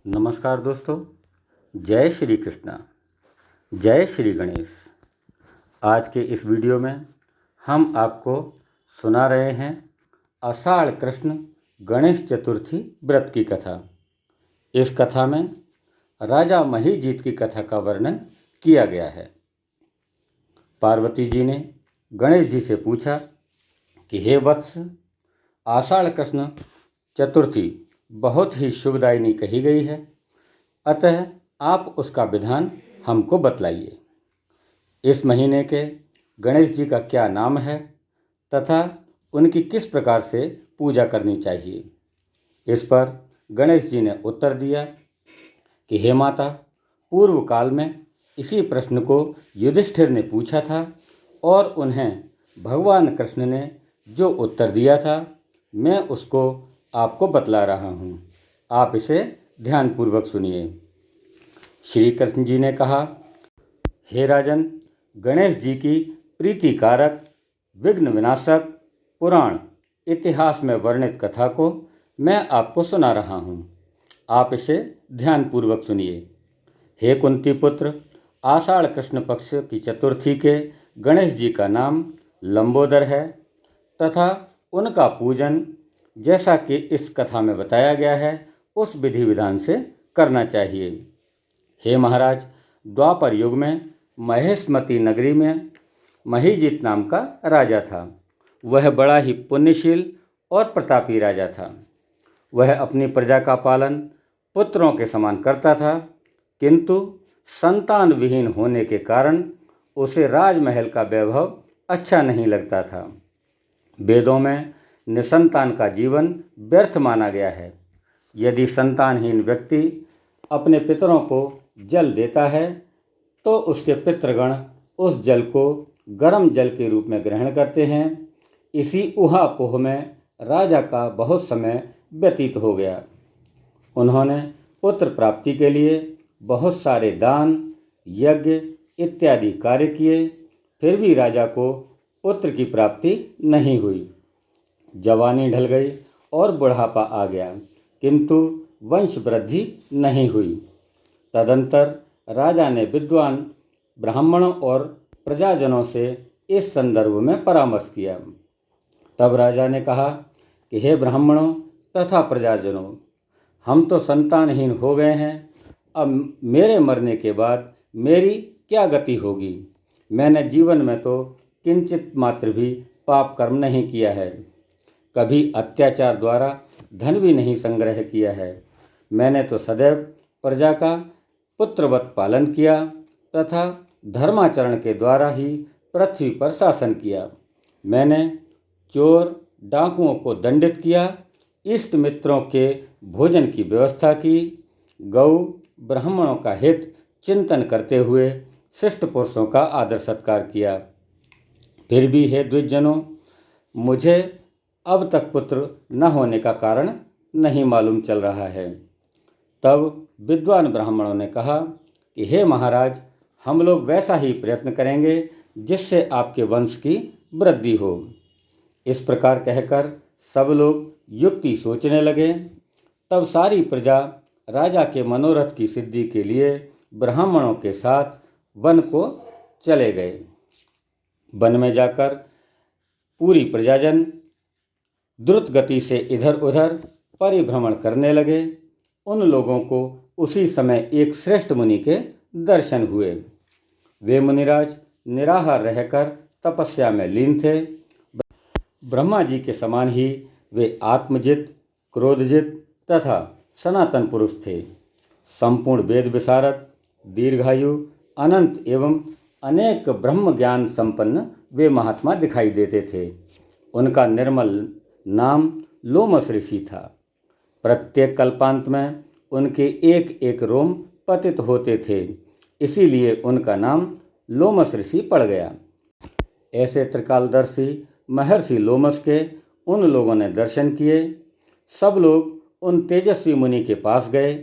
नमस्कार दोस्तों, जय श्री कृष्णा, जय श्री गणेश। आज के इस वीडियो में हम आपको सुना रहे हैं आषाढ़ कृष्ण गणेश चतुर्थी व्रत की कथा। इस कथा में राजा महीजीत की कथा का वर्णन किया गया है। पार्वती जी ने गणेश जी से पूछा कि हे वत्स, आषाढ़ कृष्ण चतुर्थी बहुत ही शुभदायिनी कही गई है, अतः आप उसका विधान हमको बतलाइए। इस महीने के गणेश जी का क्या नाम है तथा उनकी किस प्रकार से पूजा करनी चाहिए। इस पर गणेश जी ने उत्तर दिया कि हे माता, पूर्व काल में इसी प्रश्न को युधिष्ठिर ने पूछा था और उन्हें भगवान कृष्ण ने जो उत्तर दिया था मैं उसको आपको बतला रहा हूँ। आप इसे ध्यानपूर्वक सुनिए। श्री कृष्ण जी ने कहा, हे राजन, गणेश जी की प्रीतिकारक विघ्न विनाशक पुराण इतिहास में वर्णित कथा को मैं आपको सुना रहा हूँ। आप इसे ध्यानपूर्वक सुनिए। हे कुंती पुत्र, आषाढ़ कृष्ण पक्ष की चतुर्थी के गणेश जी का नाम लंबोदर है तथा उनका पूजन जैसा कि इस कथा में बताया गया है उस विधि विधान से करना चाहिए। हे महाराज, द्वापर युग में महेशमती नगरी में महीजीत नाम का राजा था। वह बड़ा ही पुण्यशील और प्रतापी राजा था। वह अपनी प्रजा का पालन पुत्रों के समान करता था, किंतु संतान विहीन होने के कारण उसे राजमहल का वैभव अच्छा नहीं लगता था। वेदों में निसंतान का जीवन व्यर्थ माना गया है। यदि संतानहीन व्यक्ति अपने पितरों को जल देता है तो उसके पितृगण उस जल को गर्म जल के रूप में ग्रहण करते हैं। इसी ऊहापोह में राजा का बहुत समय व्यतीत हो गया। उन्होंने पुत्र प्राप्ति के लिए बहुत सारे दान, यज्ञ इत्यादि कार्य किए, फिर भी राजा को पुत्र की प्राप्ति नहीं हुई। जवानी ढल गई और बुढ़ापा आ गया, किंतु वंश वृद्धि नहीं हुई। तदंतर राजा ने विद्वान ब्राह्मणों और प्रजाजनों से इस संदर्भ में परामर्श किया। तब राजा ने कहा कि हे ब्राह्मणों तथा प्रजाजनों, हम तो संतानहीन हो गए हैं। अब मेरे मरने के बाद मेरी क्या गति होगी। मैंने जीवन में तो किंचित मात्र भी पाप कर्म नहीं किया है, कभी अत्याचार द्वारा धन भी नहीं संग्रह किया है। मैंने तो सदैव प्रजा का पुत्रवत पालन किया तथा धर्माचरण के द्वारा ही पृथ्वी पर शासन किया। मैंने चोर डाकुओं को दंडित किया, इष्ट मित्रों के भोजन की व्यवस्था की, गौ ब्राह्मणों का हित चिंतन करते हुए शिष्ट पुरुषों का आदर सत्कार किया। फिर भी हे द्विजजनों, मुझे अब तक पुत्र न होने का कारण नहीं मालूम चल रहा है। तब विद्वान ब्राह्मणों ने कहा कि हे महाराज, हम लोग वैसा ही प्रयत्न करेंगे जिससे आपके वंश की वृद्धि हो। इस प्रकार कहकर सब लोग युक्ति सोचने लगे। तब सारी प्रजा राजा के मनोरथ की सिद्धि के लिए ब्राह्मणों के साथ वन को चले गए। वन में जाकर पूरी प्रजाजन द्रुत गति से इधर उधर परिभ्रमण करने लगे। उन लोगों को उसी समय एक श्रेष्ठ मुनि के दर्शन हुए। वे मुनिराज निराहार रहकर तपस्या में लीन थे। ब्रह्मा जी के समान ही वे आत्मजित, क्रोधजित तथा सनातन पुरुष थे। संपूर्ण वेद विशारद, दीर्घायु, अनंत एवं अनेक ब्रह्म ज्ञान संपन्न वे महात्मा दिखाई देते थे। उनका निर्मल नाम लोमस ऋषि था। प्रत्येक कल्पांत में उनके एक एक रोम पतित होते थे, इसीलिए उनका नाम लोमस ऋषि पड़ गया। ऐसे त्रिकालदर्शी महर्षि लोमस के उन लोगों ने दर्शन किए। सब लोग उन तेजस्वी मुनि के पास गए।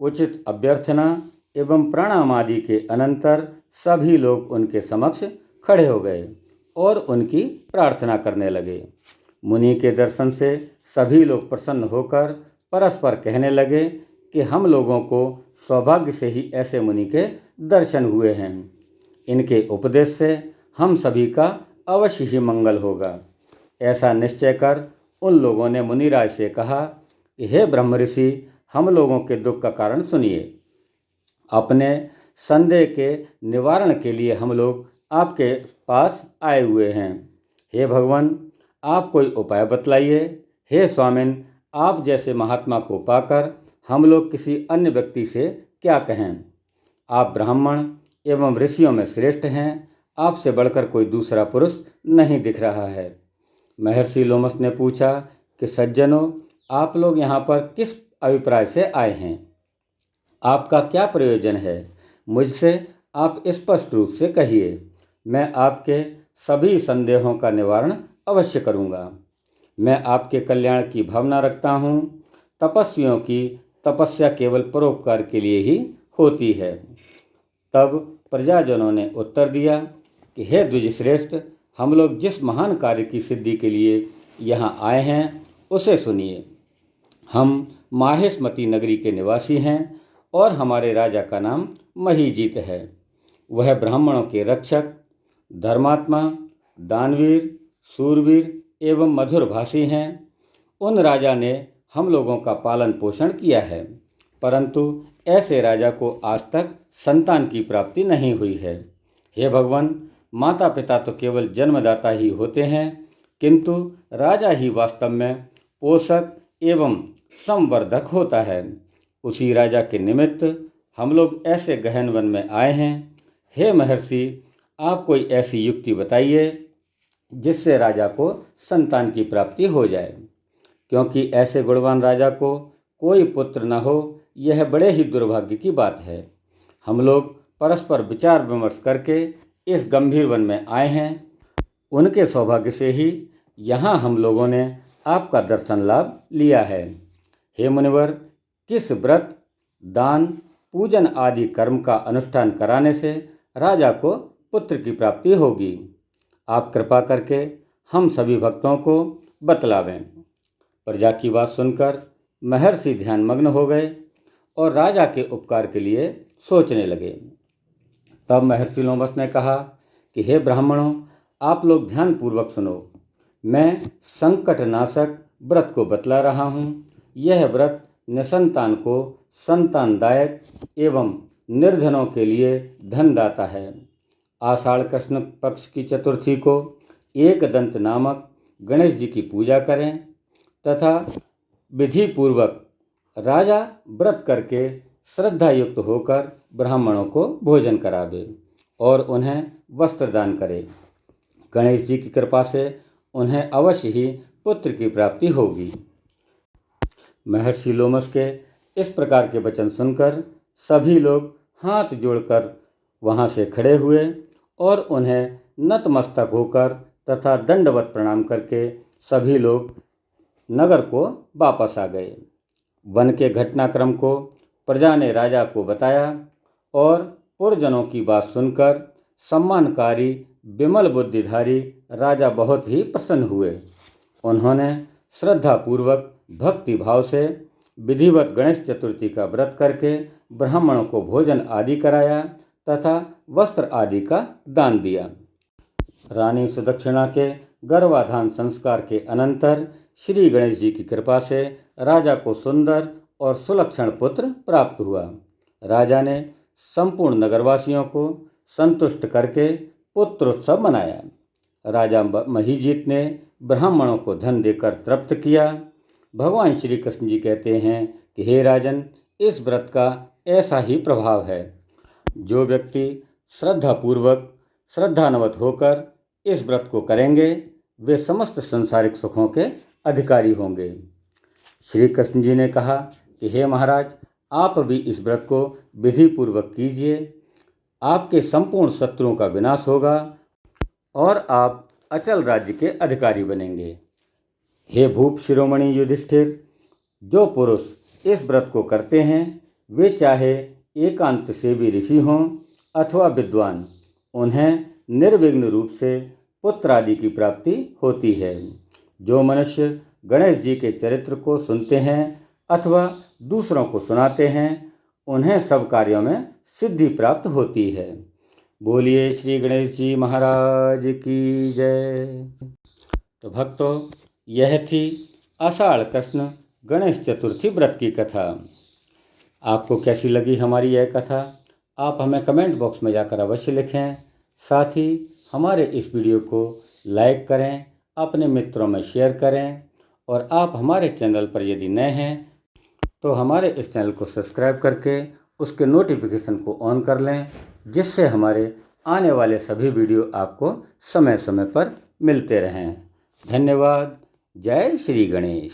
उचित अभ्यर्थना एवं प्रणाम आदि के अनंतर सभी लोग उनके समक्ष खड़े हो गए और उनकी प्रार्थना करने लगे। मुनि के दर्शन से सभी लोग प्रसन्न होकर परस्पर कहने लगे कि हम लोगों को सौभाग्य से ही ऐसे मुनि के दर्शन हुए हैं। इनके उपदेश से हम सभी का अवश्य ही मंगल होगा। ऐसा निश्चय कर उन लोगों ने मुनिराज से कहा कि हे ब्रह्म ऋषि, हम लोगों के दुख का कारण सुनिए। अपने संदेह के निवारण के लिए हम लोग आपके पास आए हुए हैं। हे भगवान, आप कोई उपाय बतलाइए। हे स्वामिन, आप जैसे महात्मा को पाकर हम लोग किसी अन्य व्यक्ति से क्या कहें। आप ब्राह्मण एवं ऋषियों में श्रेष्ठ हैं। आपसे बढ़कर कोई दूसरा पुरुष नहीं दिख रहा है। महर्षि लोमस ने पूछा कि सज्जनों, आप लोग यहाँ पर किस अभिप्राय से आए हैं? आपका क्या प्रयोजन है? मुझसे आप स्पष्ट रूप से कहिए। मैं आपके सभी संदेहों का निवारण अवश्य करूँगा। मैं आपके कल्याण की भावना रखता हूँ। तपस्वियों की तपस्या केवल परोपकार के लिए ही होती है। तब प्रजाजनों ने उत्तर दिया कि हे द्विजश्रेष्ठ, हम लोग जिस महान कार्य की सिद्धि के लिए यहाँ आए हैं उसे सुनिए। हम माहेशमती नगरी के निवासी हैं और हमारे राजा का नाम महीजीत है। वह ब्राह्मणों के रक्षक, धर्मात्मा, दानवीर, सूरवीर एवं मधुरभाषी हैं। उन राजा ने हम लोगों का पालन पोषण किया है, परंतु ऐसे राजा को आज तक संतान की प्राप्ति नहीं हुई है। हे भगवान, माता पिता तो केवल जन्मदाता ही होते हैं, किंतु राजा ही वास्तव में पोषक एवं संवर्धक होता है। उसी राजा के निमित्त हम लोग ऐसे गहन वन में आए हैं। हे महर्षि, आप कोई ऐसी युक्ति बताइए जिससे राजा को संतान की प्राप्ति हो जाए, क्योंकि ऐसे गुणवान राजा को कोई पुत्र न हो, यह बड़े ही दुर्भाग्य की बात है। हम लोग परस्पर विचार विमर्श करके इस गंभीर वन में आए हैं। उनके सौभाग्य से ही यहाँ हम लोगों ने आपका दर्शन लाभ लिया है। हे मुनिवर, किस व्रत, दान, पूजन आदि कर्म का अनुष्ठान कराने से राजा को पुत्र की प्राप्ति होगी? आप कृपा करके हम सभी भक्तों को बतलावें। प्रजा की बात सुनकर महर्षि ध्यानमग्न हो गए और राजा के उपकार के लिए सोचने लगे। तब महर्षि लोमस ने कहा कि हे ब्राह्मणों, आप लोग ध्यानपूर्वक सुनो। मैं संकटनाशक व्रत को बतला रहा हूँ। यह व्रत निसंतान को संतानदायक एवं निर्धनों के लिए धनदाता है। आषाढ़ कृष्ण पक्ष की चतुर्थी को एकदंत नामक गणेश जी की पूजा करें तथा विधि पूर्वक राजा व्रत करके श्रद्धा युक्त होकर ब्राह्मणों को भोजन करावे और उन्हें वस्त्र दान करे। गणेश जी की कृपा से उन्हें अवश्य ही पुत्र की प्राप्ति होगी। महर्षि लोमस के इस प्रकार के वचन सुनकर सभी लोग हाथ जोड़कर वहाँ से खड़े हुए और उन्हें नतमस्तक होकर तथा दंडवत प्रणाम करके सभी लोग नगर को वापस आ गए। वन के घटनाक्रम को प्रजा ने राजा को बताया और पुरजनों की बात सुनकर सम्मानकारी विमल बुद्धिधारी राजा बहुत ही प्रसन्न हुए। उन्होंने श्रद्धापूर्वक भक्ति भाव से विधिवत गणेश चतुर्थी का व्रत करके ब्राह्मणों को भोजन आदि कराया तथा वस्त्र आदि का दान दिया। रानी सुदक्षिणा के गर्भाधान संस्कार के अनंतर श्री गणेश जी की कृपा से राजा को सुंदर और सुलक्षण पुत्र प्राप्त हुआ। राजा ने संपूर्ण नगरवासियों को संतुष्ट करके पुत्रोत्सव मनाया। राजा महीजीत ने ब्राह्मणों को धन देकर तृप्त किया। भगवान श्री कृष्ण जी कहते हैं कि हे राजन, इस व्रत का ऐसा ही प्रभाव है। जो व्यक्ति श्रद्धापूर्वक श्रद्धान्वित होकर इस व्रत को करेंगे वे समस्त संसारिक सुखों के अधिकारी होंगे। श्री कृष्ण जी ने कहा कि हे महाराज, आप भी इस व्रत को विधि पूर्वक कीजिए। आपके संपूर्ण शत्रुओं का विनाश होगा और आप अचल राज्य के अधिकारी बनेंगे। हे भूप शिरोमणि युधिष्ठिर, जो पुरुष इस व्रत को करते हैं वे चाहे एकांत से भी ऋषि हों अथवा विद्वान, उन्हें निर्विघ्न रूप से पुत्र आदि की प्राप्ति होती है। जो मनुष्य गणेश जी के चरित्र को सुनते हैं अथवा दूसरों को सुनाते हैं उन्हें सब कार्यों में सिद्धि प्राप्त होती है। बोलिए श्री गणेश जी महाराज की जय। तो भक्तों, यह थी आषाढ़ कृष्ण गणेश चतुर्थी व्रत की कथा। आपको कैसी लगी हमारी यह कथा? आप हमें कमेंट बॉक्स में जाकर अवश्य लिखें। साथ ही हमारे इस वीडियो को लाइक करें, अपने मित्रों में शेयर करें और आप हमारे चैनल पर यदि नए हैं तो हमारे इस चैनल को सब्सक्राइब करके उसके नोटिफिकेशन को ऑन कर लें, जिससे हमारे आने वाले सभी वीडियो आपको समय समय पर मिलते रहें। धन्यवाद। जय श्री गणेश।